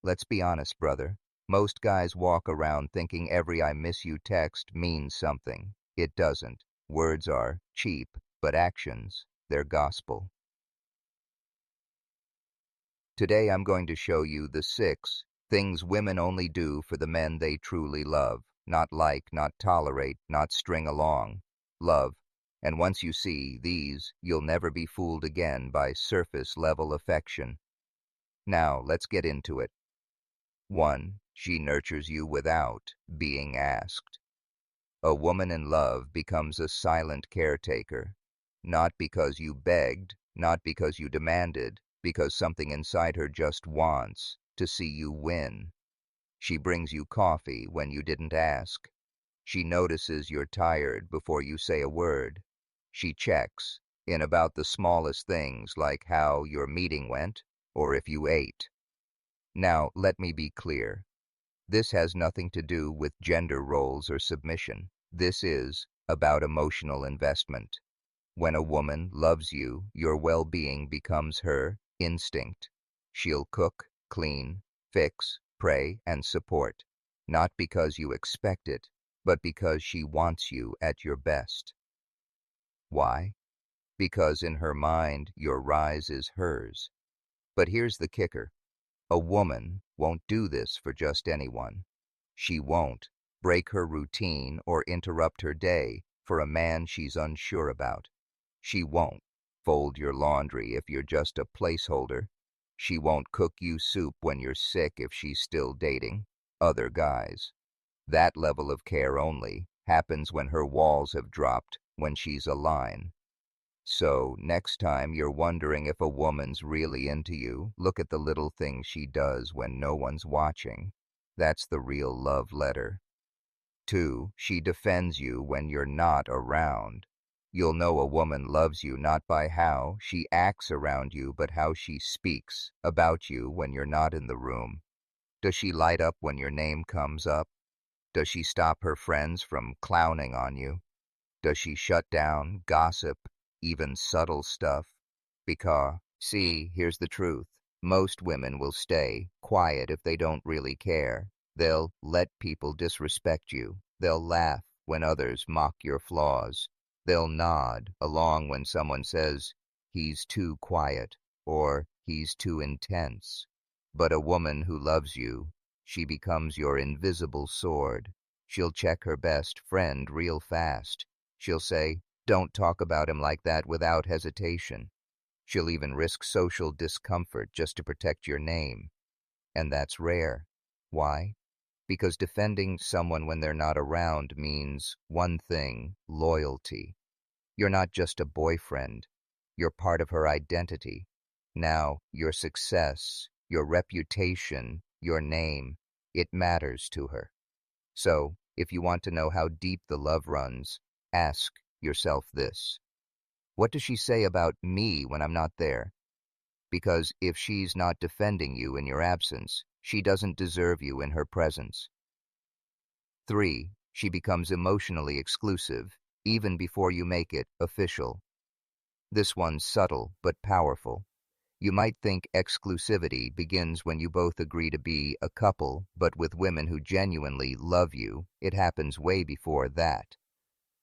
Let's be honest, brother. Most guys walk around thinking every "I miss you" text means something. It doesn't. Words are cheap, but actions, they're gospel. Today I'm going to show you the 6 things women only do for the men they truly love. Not like, not tolerate, not string along. Love. And once you see these, you'll never be fooled again by surface-level affection. Now, let's get into it. 1. She nurtures you without being asked. A woman in love becomes a silent caretaker. Not because you begged, not because you demanded, because something inside her just wants to see you win. She brings you coffee when you didn't ask. She notices you're tired before you say a word. She checks in about the smallest things like how your meeting went or if you ate. Now, let me be clear. This has nothing to do with gender roles or submission. This is about emotional investment. When a woman loves you, your well-being becomes her instinct. She'll cook, clean, fix, pray, and support, not because you expect it, but because she wants you at your best. Why? Because in her mind, your rise is hers. But here's the kicker. A woman won't do this for just anyone. She won't break her routine or interrupt her day for a man she's unsure about. She won't fold your laundry if you're just a placeholder. She won't cook you soup when you're sick if she's still dating other guys. That level of care only happens when her walls have dropped, when she's a line. So, next time you're wondering if a woman's really into you, look at the little things she does when no one's watching. That's the real love letter. 2. She defends you when you're not around. You'll know a woman loves you not by how she acts around you, but how she speaks about you when you're not in the room. Does she light up when your name comes up? Does she stop her friends from clowning on you? Does she shut down gossip, even subtle stuff? Because, see, here's the truth. Most women will stay quiet if they don't really care. They'll let people disrespect you. They'll laugh when others mock your flaws. They'll nod along when someone says, "He's too quiet," or "He's too intense." But a woman who loves you, she becomes your invisible sword. She'll check her best friend real fast. She'll say, "Don't talk about him like that," without hesitation. She'll even risk social discomfort just to protect your name. And that's rare. Why? Because defending someone when they're not around means one thing: loyalty. You're not just a boyfriend. You're part of her identity. Now, your success, your reputation, your name, it matters to her. So, if you want to know how deep the love runs, ask yourself this. What does she say about me when I'm not there? Because if she's not defending you in your absence, she doesn't deserve you in her presence. 3. She becomes emotionally exclusive, even before you make it official. This one's subtle but powerful. You might think exclusivity begins when you both agree to be a couple, but with women who genuinely love you, it happens way before that.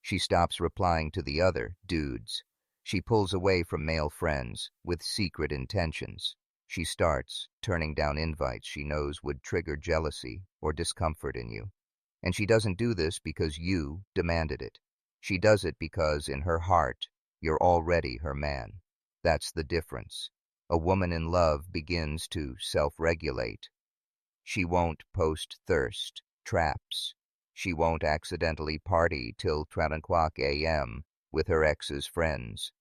She stops replying to the other dudes. She pulls away from male friends with secret intentions. She starts turning down invites she knows would trigger jealousy or discomfort in you. And she doesn't do this because you demanded it. She does it because in her heart, you're already her man. That's the difference. A woman in love begins to self-regulate. She won't post thirst traps. She won't accidentally party till 10 o'clock a.m. with her ex's friends.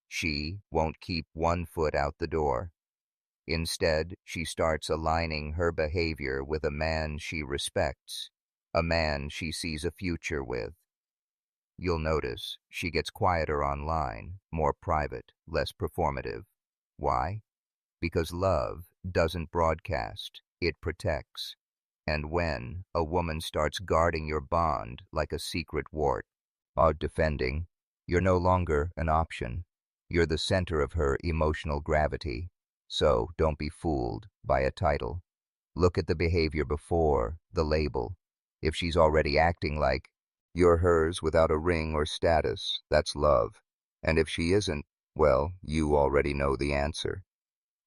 She won't keep one foot out the door. Instead, she starts aligning her behavior with a man she respects, a man she sees a future with. You'll notice she gets quieter online, more private, less performative. Why? Because love doesn't broadcast, it protects. And when a woman starts guarding your bond like a secret wart, or defending, you're no longer an option. You're the center of her emotional gravity. So don't be fooled by a title. Look at the behavior before the label. If she's already acting like you're hers without a ring or status, that's love. And if she isn't, well, you already know the answer.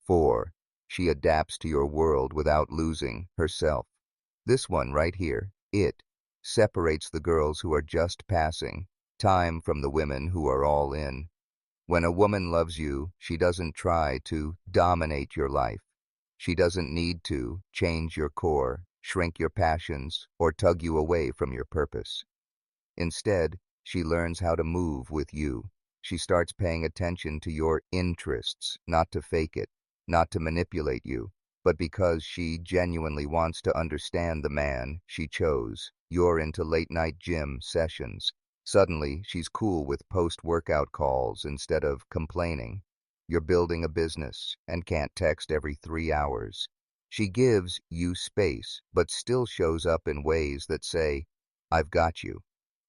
4. She adapts to your world without losing herself. This one right here, it, separates the girls who are just passing time from the women who are all in. When a woman loves you, she doesn't try to dominate your life. She doesn't need to change your core, shrink your passions, or tug you away from your purpose. Instead, she learns how to move with you. She starts paying attention to your interests, not to fake it, not to manipulate you, but because she genuinely wants to understand the man she chose. You're into late-night gym sessions. Suddenly, she's cool with post-workout calls instead of complaining. You're building a business and can't text every 3 hours. She gives you space, but still shows up in ways that say, "I've got you."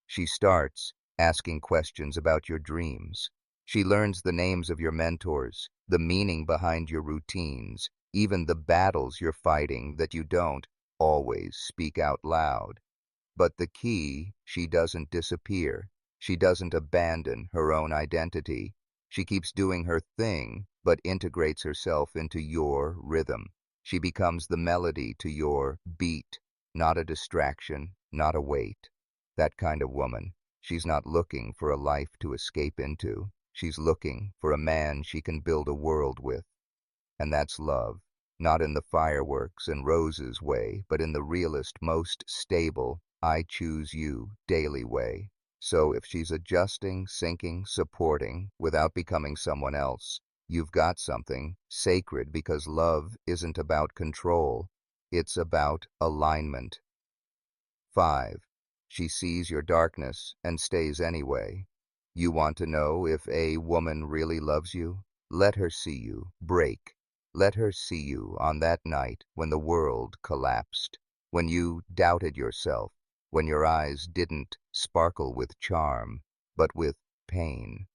She starts asking questions about your dreams. She learns the names of your mentors, the meaning behind your routines, even the battles you're fighting that you don't always speak out loud. But the key, she doesn't disappear. She doesn't abandon her own identity. She keeps doing her thing, but integrates herself into your rhythm. She becomes the melody to your beat, not a distraction, not a weight. That kind of woman, she's not looking for a life to escape into. She's looking for a man she can build a world with. And that's love, not in the fireworks and roses way, but in the realest, most stable, I choose you daily way. So if she's adjusting, sinking, supporting, without becoming someone else, you've got something sacred, because love isn't about control. It's about alignment. 5. She sees your darkness and stays anyway. You want to know if a woman really loves you? Let her see you break. Let her see you on that night when the world collapsed, when you doubted yourself, when your eyes didn't sparkle with charm, but with pain.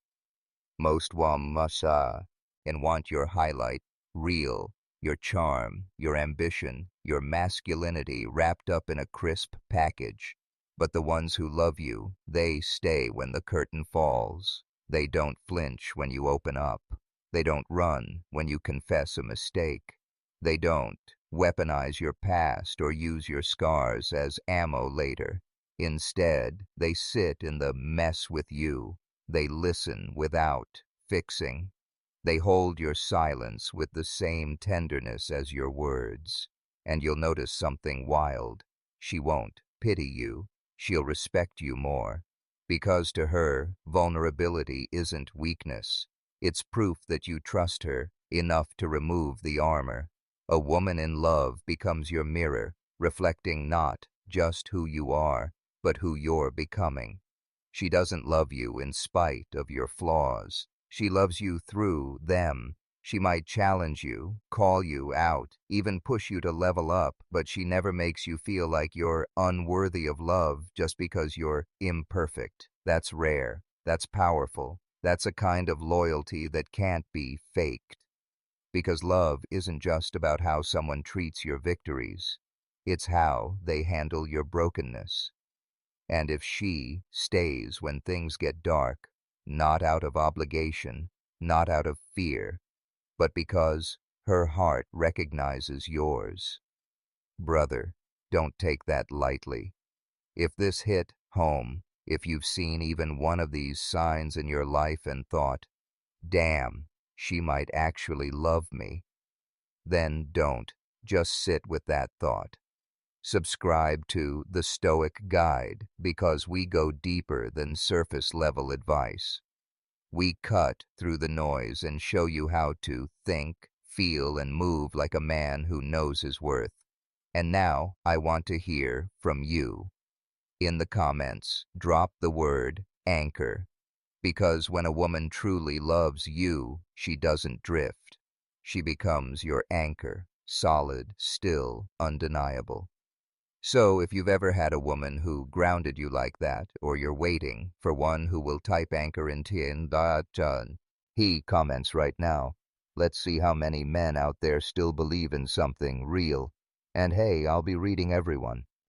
Most masa and want your highlight real, your charm, your ambition, your masculinity wrapped up in a crisp package. But the ones who love you, they stay when the curtain falls. They don't flinch when you open up. They don't run when you confess a mistake. They don't weaponize your past or use your scars as ammo later. Instead, they sit in the mess with you. They listen without fixing. They hold your silence with the same tenderness as your words. And you'll notice something wild. She won't pity you. She'll respect you more. Because to her, vulnerability isn't weakness. It's proof that you trust her enough to remove the armor. A woman in love becomes your mirror, reflecting not just who you are, but who you're becoming. She doesn't love you in spite of your flaws. She loves you through them. She might challenge you, call you out, even push you to level up, but she never makes you feel like you're unworthy of love just because you're imperfect. That's rare. That's powerful. That's a kind of loyalty that can't be faked. Because love isn't just about how someone treats your victories. It's how they handle your brokenness. And if she stays when things get dark, not out of obligation, not out of fear, but because her heart recognizes yours. Brother, don't take that lightly. If this hit home, if you've seen even one of these signs in your life and thought, "Damn, she might actually love me," then don't. Just sit with that thought. Subscribe to The Stoic Guide, because we go deeper than surface-level advice. We cut through the noise and show you how to think, feel, and move like a man who knows his worth. And now I want to hear from you. In the comments, drop the word anchor. Because when a woman truly loves you, she doesn't drift. She becomes your anchor, solid, still, undeniable. So if you've ever had a woman who grounded you like that, or you're waiting for one who will type anchor in he comments right now. Let's see how many men out there still believe in something real. And hey, I'll be reading everyone.